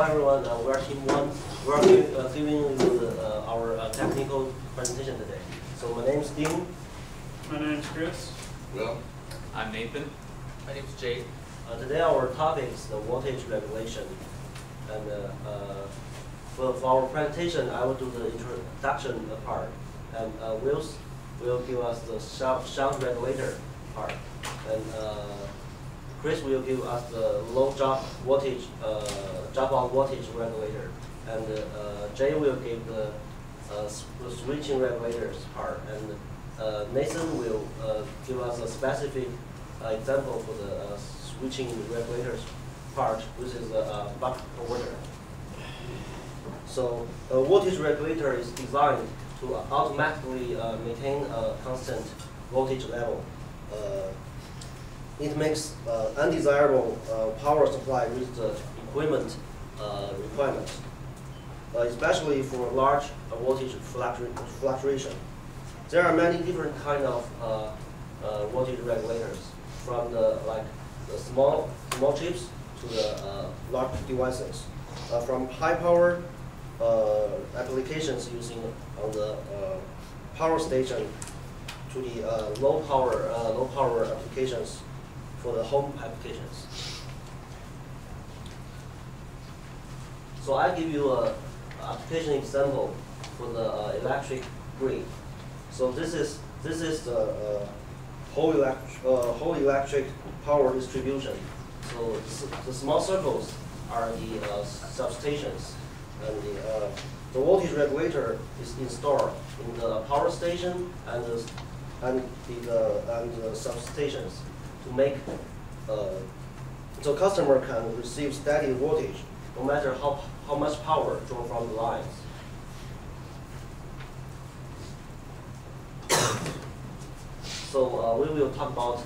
everyone. We are Team 1. We are giving you our technical presentation today. So my name is Dean. My name is Chris. Will. I'm Nathan. My name is Jade. Today our topic is the voltage regulation. And for our presentation, I will do the introduction part. And Will will give us the shunt regulator part. And Chris will give us the low drop voltage, drop-out voltage regulator, and Jay will give the switching regulators part, and Nathan will give us a specific example for the switching regulators part, which is the buck converter. So a voltage regulator is designed to automatically maintain a constant voltage level. It makes undesirable power supply with the equipment requirements, especially for large voltage fluctuation. There are many different kind of voltage regulators, from the small chips to the large devices, from high power applications using on the power station to the low power applications for the home applications. So I give you an application example for the electric grid. So this is the whole electric power distribution. So the small circles are the substations, and the voltage regulator is installed in the power station and the substations to make so customer can receive steady voltage no matter how much power drawn from the lines. So we will talk about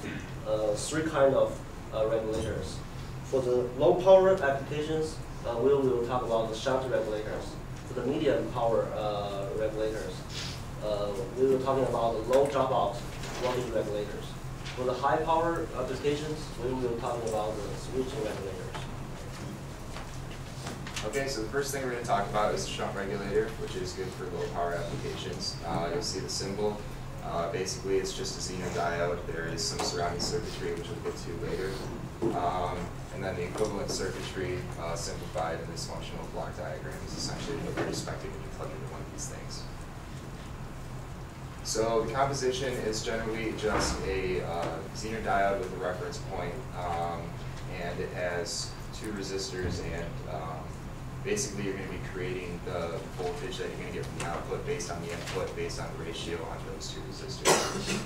three kind of regulators. For the low power applications, we will talk about the shunt regulators. For the medium power regulators, we will talking about the low dropout voltage regulators. For the high power applications, we will talking about the switching regulators. Okay, so the first thing we're going to talk about is the shunt regulator, which is good for low power applications. You'll see the symbol. Basically, it's just a Zener diode. There is some surrounding circuitry, which we'll get to later. And then the equivalent circuitry, simplified in this functional block diagram, is essentially what you're expecting when you plug into one of these things. So the composition is generally just a Zener diode with a reference point, and it has two resistors, and basically you're going to be creating the voltage that you're going to get from the output based on the input, based on the ratio onto those two resistors.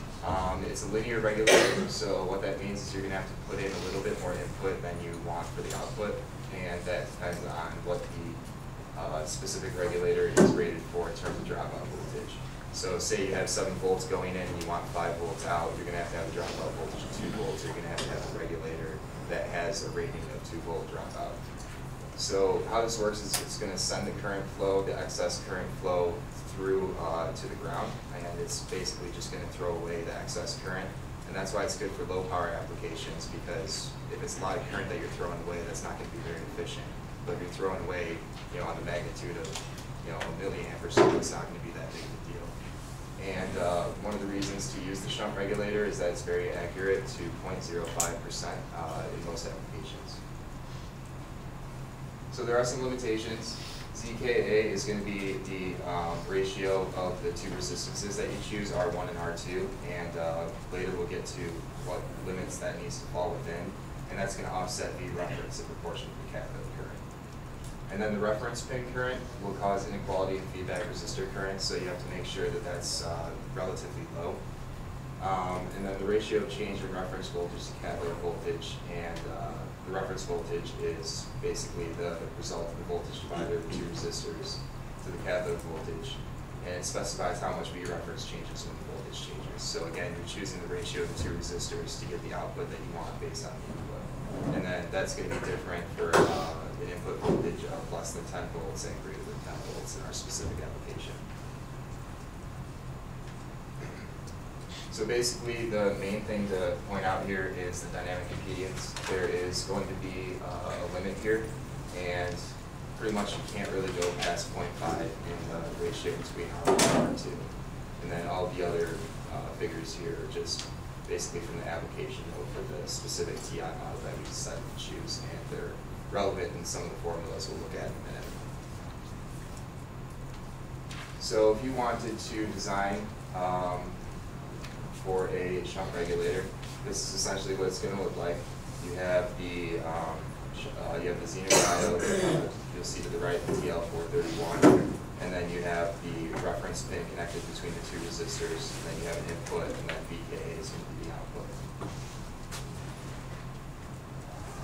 It's a linear regulator, so what that means is you're going to have to put in a little bit more input than you want for the output, and that depends on what the specific regulator is rated for in terms of dropout voltage. So say you have 7 volts going in and you want 5 volts out, you're going to have a dropout voltage of 2 volts. You're going to have a regulator that has a rating of 2 volt dropout. So how this works is it's going to send the current flow, the excess current flow, through to the ground, and it's basically just going to throw away the excess current. And that's why it's good for low power applications, because if it's a lot of current that you're throwing away, that's not going to be very efficient. But if you're throwing away, on the magnitude of, a milliamp or so, it's not going to be that big of a deal. And one of the reasons to use the shunt regulator is that it's very accurate to 0.05% in most applications. So there are some limitations. ZKA is going to be the ratio of the two resistances that you choose, R1 and R2, and later we'll get to what limits that needs to fall within, and that's going to offset the reference in proportion to the cathode current. And then the reference pin current will cause inequality in feedback resistor current, so you have to make sure that that's relatively low. And then the ratio of change in reference voltage to cathode voltage, and the reference voltage is basically the result of the voltage divider of the two resistors to the cathode voltage, and it specifies how much V reference changes when the voltage changes. So again, you're choosing the ratio of the two resistors to get the output that you want based on the input. And then that's going to be different for an input voltage of less than 10 volts and greater than 10 volts in our specific application. So basically, the main thing to point out here is the dynamic impedance. There is going to be a limit here, and pretty much you can't really go past 0.5 in the ratio between R1 and R2. And then all the other figures here are just basically from the application note for the specific TI model that we decided to choose, and they're relevant in some of the formulas we'll look at in a minute. So if you wanted to design for a shunt regulator, this is essentially what it's going to look like. You have the Zener diode, you'll see to the right the TL431, and then you have the reference pin connected between the two resistors, and then you have an input, and then VKA is going to be the output.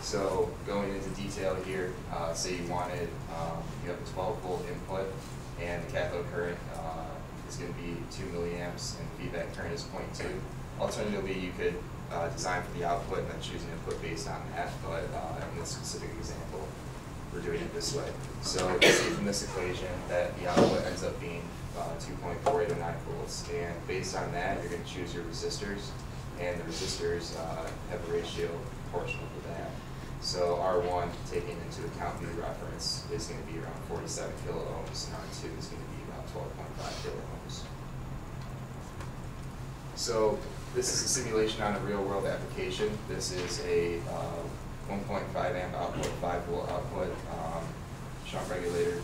So going into detail here, say you wanted, you have a 12-volt input, and the cathode current is going to be 2 milliamps, and the feedback current is 0.2. Alternatively, you could design for the output and then choose an input based on that, but in this specific example, we're doing it this way. So you see from this equation that the output ends up being 2.4809 volts, and based on that, you're going to choose your resistors, and the resistors have a ratio proportional to that. So R1, taking into account the reference, is going to be around 47 kiloohms, and R2 is going to be about 12.5 kiloohms. So this is a simulation on a real-world application. This is a 1.5 amp output, 5 volt output shunt regulator.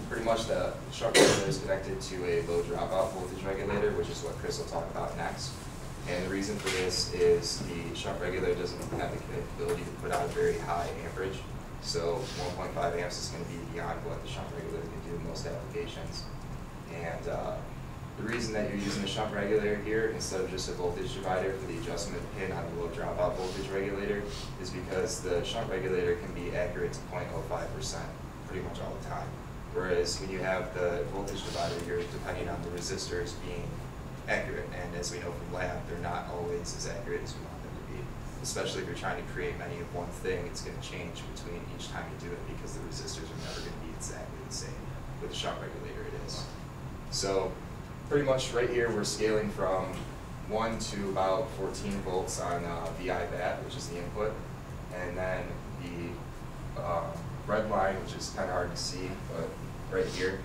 Pretty much the shunt regulator is connected to a low dropout voltage regulator, which is what Chris will talk about next. And the reason for this is the shunt regulator doesn't have the capability to put out a very high amperage. So 1.5 amps is going to be beyond what the shunt regulator can do in most applications. And the reason that you're using a shunt regulator here instead of just a voltage divider for the adjustment pin on a low dropout voltage regulator is because the shunt regulator can be accurate to 0.05% pretty much all the time. Whereas when you have the voltage divider, you're depending on the resistors being accurate, and as we know from lab, they're not always as accurate as we want them to be. Especially if you're trying to create many of one thing, it's going to change between each time you do it because the resistors are never going to be exactly the same. With the shunt regulator, it is. So pretty much right here, we're scaling from 1 to about 14 volts on VI bat, which is the input, and then the red line, which is kind of hard to see, but right here,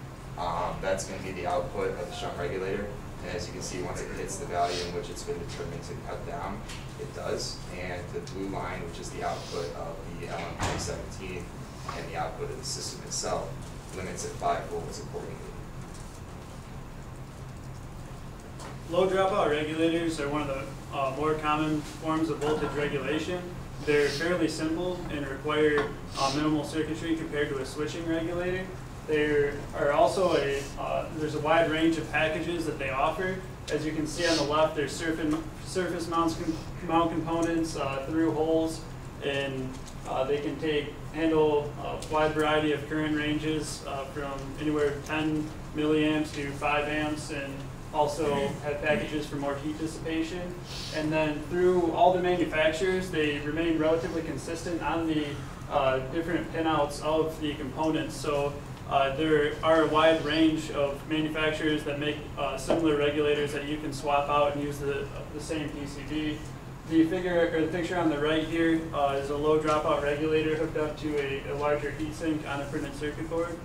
that's going to be the output of the shunt regulator. And as you can see, once it hits the value in which it's been determined to cut down, it does. And the blue line, which is the output of the LM317 and the output of the system itself, limits at 5 volts accordingly. Low dropout regulators are one of the more common forms of voltage regulation. They're fairly simple and require minimal circuitry compared to a switching regulator. There are also there's a wide range of packages that they offer. As you can see on the left, there's surface mount components through holes, and they can handle a wide variety of current ranges from anywhere 10 milliamps to 5 amps, and also have packages for more heat dissipation. And then through all the manufacturers, they remain relatively consistent on the different pinouts of the components. So there are a wide range of manufacturers that make similar regulators that you can swap out and use the same PCB. The picture on the right here is a low dropout regulator hooked up to a larger heatsink on a printed circuit board.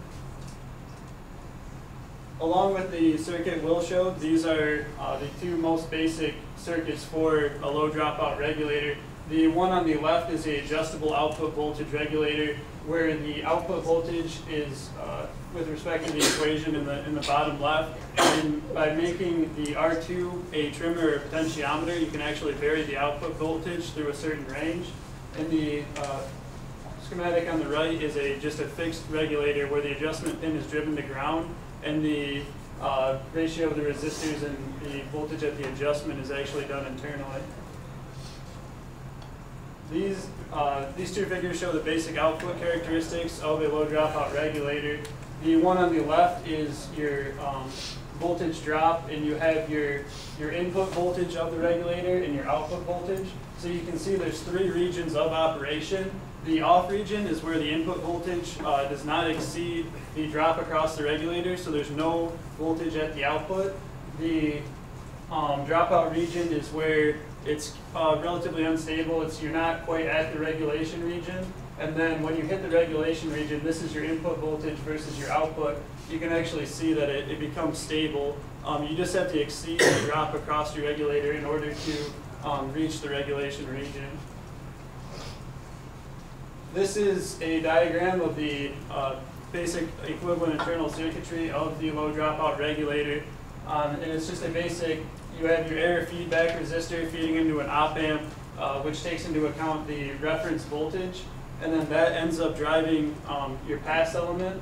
Along with the circuit Will showed, these are the two most basic circuits for a low dropout regulator. The one on the left is the adjustable output voltage regulator, where the output voltage is with respect to the equation in the bottom left. And by making the R2 a trimmer or potentiometer, you can actually vary the output voltage through a certain range. And the schematic on the right is just a fixed regulator where the adjustment pin is driven to ground, and the ratio of the resistors and the voltage at the adjustment is actually done internally. These two figures show the basic output characteristics of a low dropout regulator. The one on the left is your voltage drop, and you have your input voltage of the regulator and your output voltage. So you can see there's 3 regions of operation. The off region is where the input voltage does not exceed the drop across the regulator, so there's no voltage at the output. The dropout region is where it's relatively unstable. You're not quite at the regulation region. And then when you hit the regulation region, this is your input voltage versus your output. You can actually see that it becomes stable. You just have to exceed the drop across your regulator in order to reach the regulation region. This is a diagram of the basic equivalent internal circuitry of the low dropout regulator. And it's just a basic, you have your error feedback resistor feeding into an op amp, which takes into account the reference voltage. And then that ends up driving your pass element,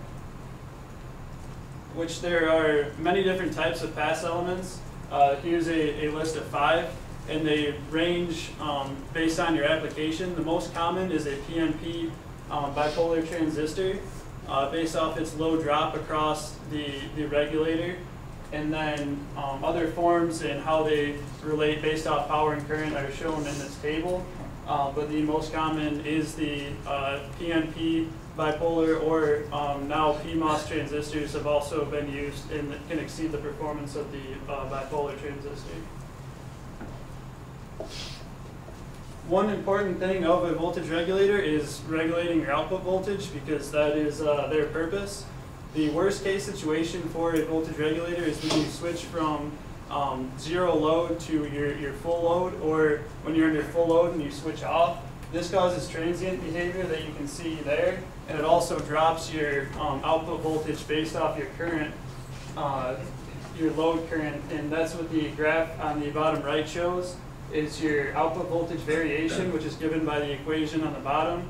which there are many different types of pass elements. Here's a list of 5, and they range based on your application. The most common is a PNP bipolar transistor based off its low drop across the regulator. And then other forms and how they relate based off power and current are shown in this table. But the most common is the PNP bipolar, or now PMOS transistors have also been used and can exceed the performance of the bipolar transistor. One important thing of a voltage regulator is regulating your output voltage, because that is their purpose. The worst case situation for a voltage regulator is when you switch from zero load to your full load, or when you're under full load and you switch off. This causes transient behavior that you can see there, and it also drops your output voltage based off your current, your load current, and that's what the graph on the bottom right shows, is your output voltage variation, which is given by the equation on the bottom,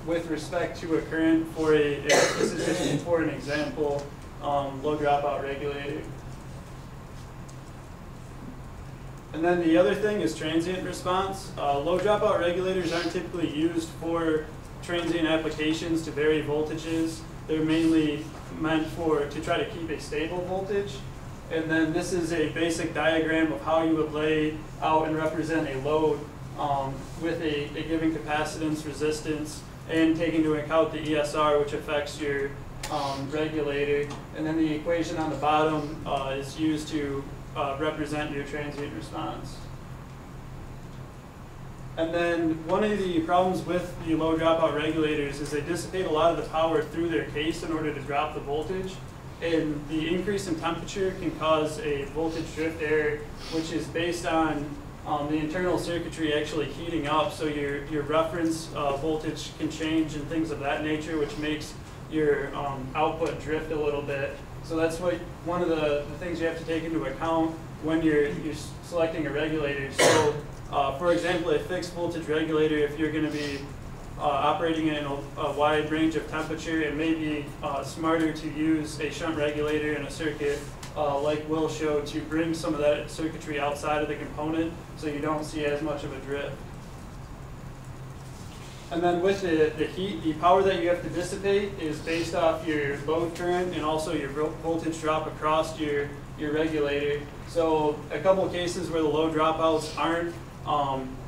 with respect to a current for this is just for an example, low dropout regulator. And then the other thing is transient response. Low dropout regulators aren't typically used for transient applications to vary voltages. They're mainly meant to try to keep a stable voltage. And then this is a basic diagram of how you would lay out and represent a load with a given capacitance, resistance, and taking into account the ESR, which affects your regulator. And then the equation on the bottom is used to represent your transient response. And then one of the problems with the low dropout regulators is they dissipate a lot of the power through their case in order to drop the voltage. And the increase in temperature can cause a voltage drift error, which is based on the internal circuitry actually heating up, so your reference voltage can change and things of that nature, which makes your output drift a little bit. So that's one of the things you have to take into account when you're selecting a regulator. So for example, a fixed voltage regulator, if you're going to be operating in a wide range of temperature, it may be smarter to use a shunt regulator in a circuit like Will showed, to bring some of that circuitry outside of the component so you don't see as much of a drift. And then with the heat, the power that you have to dissipate is based off your load current and also your voltage drop across your regulator. So a couple of cases where the low dropouts aren't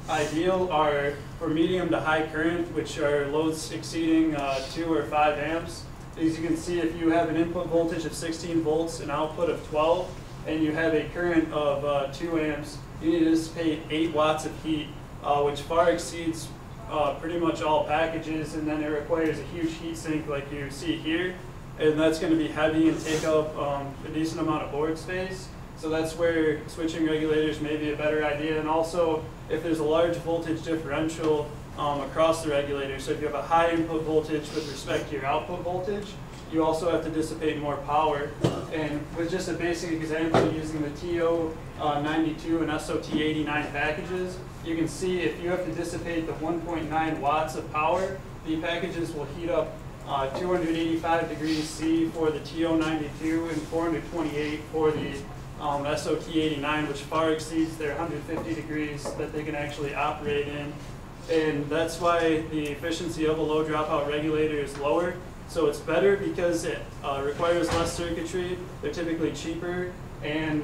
ideal are for medium to high current, which are loads exceeding 2 or 5 amps. As you can see, if you have an input voltage of 16 volts, an output of 12, and you have a current of 2 amps, you need to dissipate 8 watts of heat, which far exceeds pretty much all packages, and then it requires a huge heat sink like you see here, and that's going to be heavy and take up a decent amount of board space. So that's where switching regulators may be a better idea. And also, if there's a large voltage differential across the regulator, so if you have a high input voltage with respect to your output voltage, you also have to dissipate more power. And with just a basic example using the TO92 and SOT89 packages, you can see if you have to dissipate the 1.9 watts of power, the packages will heat up 285 degrees C for the TO92 and 428 for the SOT89, which far exceeds their 150 degrees that they can actually operate in. And that's why the efficiency of a low dropout regulator is lower. So it's better because it requires less circuitry. They're typically cheaper and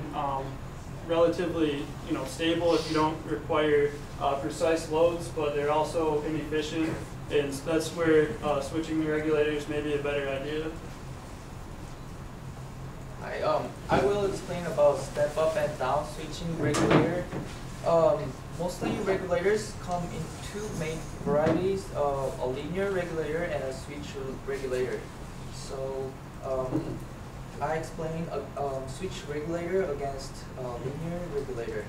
relatively stable if you don't require precise loads, but they're also inefficient. And that's where switching the regulators may be a better idea. I will explain about step up and down switching regulator. Mostly regulators come in two main varieties, a linear regulator and a switch regulator. So I explain a switch regulator against linear regulator.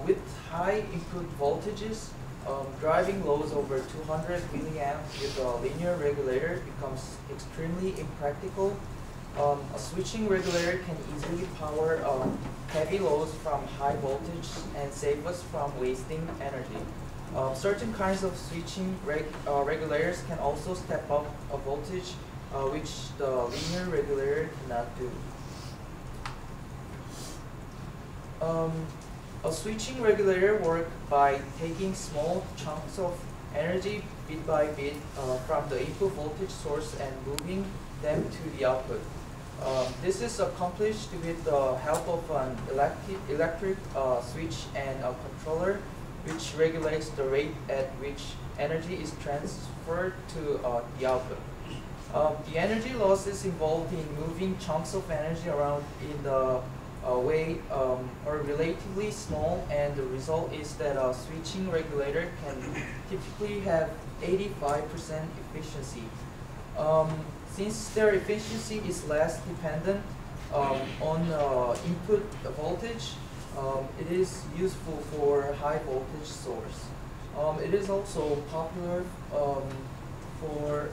With high input voltages, driving loads over 200 milliamps with a linear regulator becomes extremely impractical. A switching regulator can easily power heavy loads from high voltage and save us from wasting energy. Certain kinds of switching regulators can also step up a voltage which the linear regulator cannot do. A switching regulator works by taking small chunks of energy bit by bit from the input voltage source and moving them to the output. This is accomplished with the help of an electric switch and a controller which regulates the rate at which energy is transferred to the output. The energy losses involved in moving chunks of energy around in the way are relatively small, and the result is that a switching regulator can typically have 85% efficiency. Since their efficiency is less dependent on input voltage, it is useful for high voltage source. It is also popular for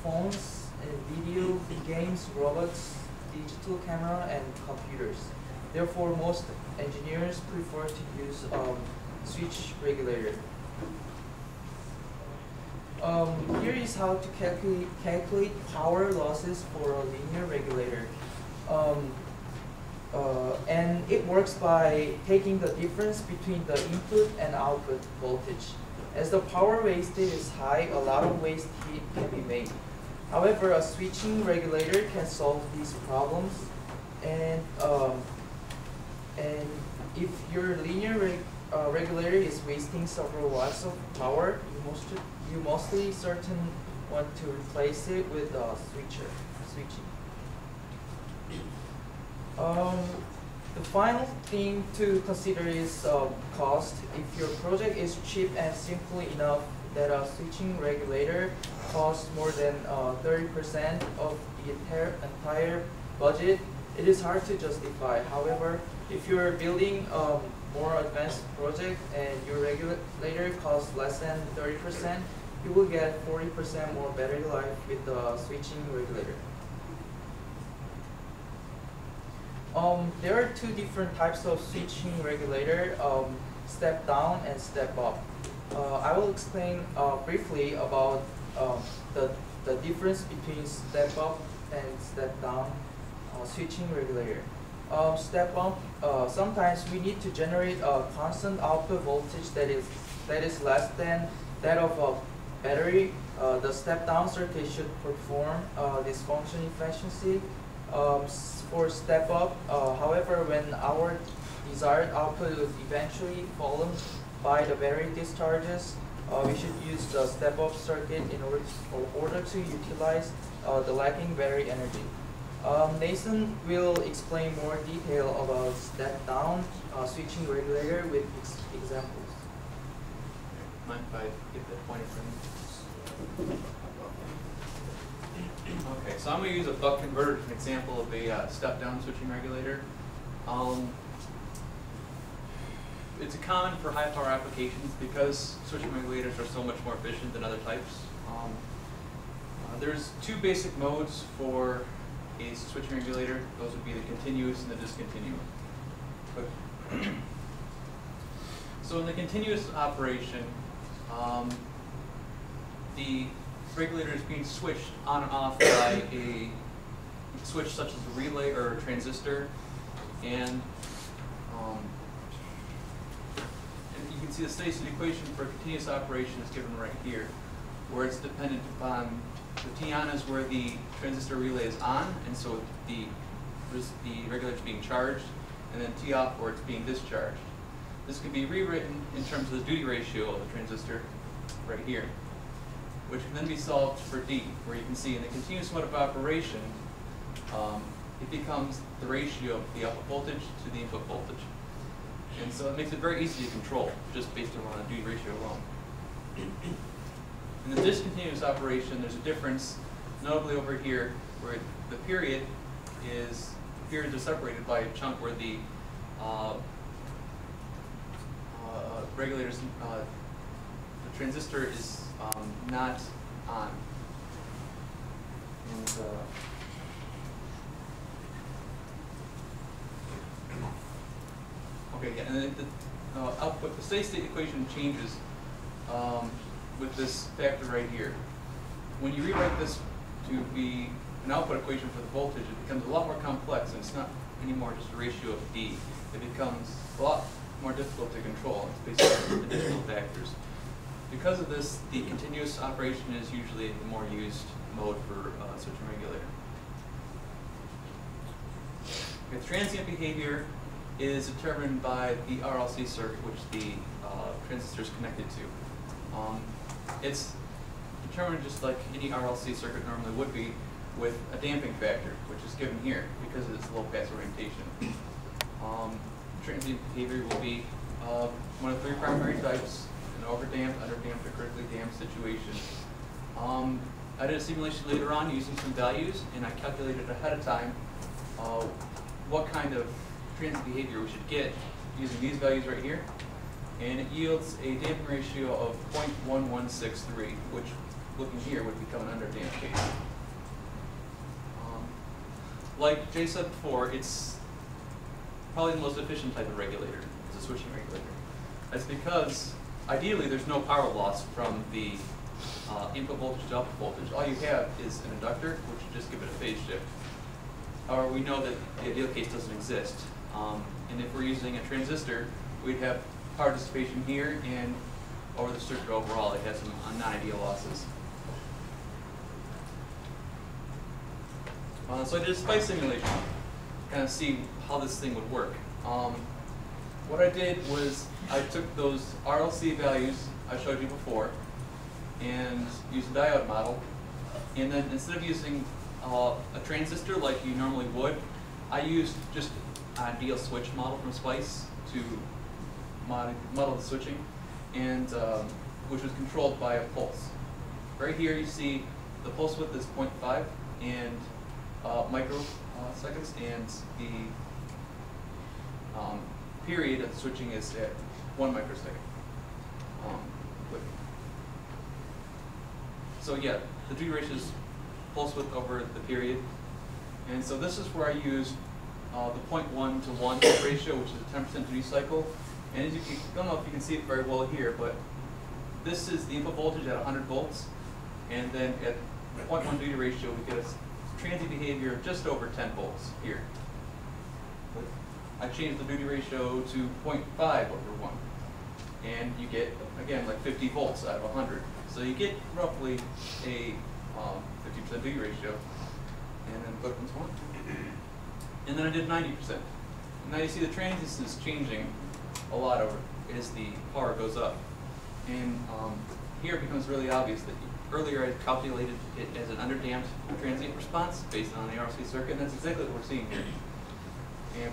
phones and video games, robots, digital camera, and computers. Therefore, most engineers prefer to use switch regulator. Here is how to calculate power losses for a linear regulator. And it works by taking the difference between the input and output voltage. As the power wasted is high, a lot of waste heat can be made. However, a switching regulator can solve these problems, and if your linear regulator is wasting several watts of power, you mostly certain want to replace it with a switching. The final thing to consider is cost. If your project is cheap and simple enough that a switching regulator costs more than 30% of the entire budget, it is hard to justify. However, if you're building a more advanced project and your regulator costs less than 30%, you will get 40% more battery life with the switching regulator. There are two different types of switching regulator, step down and step up. I will explain briefly about the difference between step up and step down switching regulator. Step up, sometimes we need to generate a constant output voltage that is less than that of a battery. The step down circuit should perform this function efficiency. For step up, however, when our desired output is eventually fallen by the battery discharges, we should use the step up circuit in order to utilize the lagging battery energy. Nathan will explain more detail about step down switching regulator with examples. Mind if I get that pointer from you? Okay, so I'm going to use a buck converter as an example of a step-down switching regulator. It's common for high-power applications because switching regulators are so much more efficient than other types. There's two basic modes for a switching regulator. Those would be the continuous and the discontinuous. So in the continuous operation, the regulator is being switched on and off by a switch such as a relay or a transistor, and you can see the steady state equation for a continuous operation is given right here, where it's dependent upon the T-on is where the transistor relay is on, and so the regulator is being charged, and then T-off where it's being discharged. This can be rewritten in terms of the duty ratio of the transistor right here, which can then be solved for D, where you can see in the continuous mode of operation, it becomes the ratio of the output voltage to the input voltage. And so it makes it very easy to control, just based on a duty ratio alone. In the discontinuous operation, there's a difference, notably over here, where the periods are separated by a chunk where the regulators, the transistor is not on. And, okay, yeah, and then the output, the steady state equation changes with this factor right here. When you rewrite this to be an output equation for the voltage, it becomes a lot more complex, and it's not anymore just a ratio of D. It becomes a lot more difficult to control. It's based on additional factors. Because of this, the continuous operation is usually the more used mode for switching regulator. Okay, transient behavior is determined by the RLC circuit, which the transistor is connected to. It's determined just like any RLC circuit normally would be, with a damping factor, which is given here because of its low pass orientation. Transient behavior will be one of 3 primary types: an overdamped, underdamped, or critically damped situation. I did a simulation later on using some values, and I calculated ahead of time what kind of transient behavior we should get using these values right here. And it yields a damping ratio of 0.1163, which, looking here, would become an underdamped case. Like Jay said before, it's probably the most efficient type of regulator. It's a switching regulator. That's because, ideally, there's no power loss from the input voltage to output voltage. All you have is an inductor, which would just give it a phase shift. However, we know that the ideal case doesn't exist. And if we're using a transistor, we'd have power dissipation here, and over the circuit overall, it has some non-ideal losses. So I did a SPICE simulation to kind of see how this thing would work. What I did was I took those RLC values I showed you before and used a diode model, and then instead of using a transistor like you normally would, I used just an ideal switch model from SPICE to model the switching, and which was controlled by a pulse. Right here you see the pulse width is 0.5 and microseconds, and the period of the switching is at 1 microsecond. So yeah, the duty ratio is pulse width over the period, and so this is where I used the 0.1 to 1 ratio, which is a 10% duty cycle. And as you can, I don't know if you can see it very well here, but this is the input voltage at 100 volts, and then at 0.1 duty ratio, we get a transient behavior of just over 10 volts here. I changed the duty ratio to 0.5 over 1, and you get, again, like 50 volts out of 100. So you get roughly a 50% duty ratio, and then put it into 1. And then I did 90%. Now you see the transience is changing a lot over as the power goes up. And here it becomes really obvious that earlier I calculated it as an underdamped transient response based on the RLC circuit, and that's exactly what we're seeing here.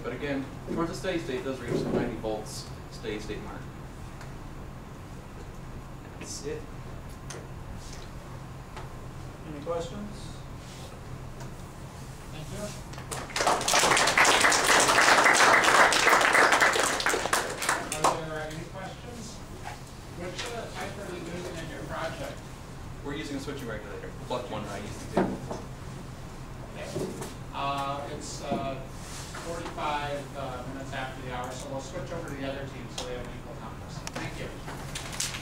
But again, towards the steady state, it does reach the 90 volts steady state mark. That's it. Any questions? Thank you. Are there any questions? Which type are you using in your project? We're using a switching regulator, the Buck one I used to do. Okay. It's 45 minutes after the hour, so we'll switch over to the other team so they have an equal compass.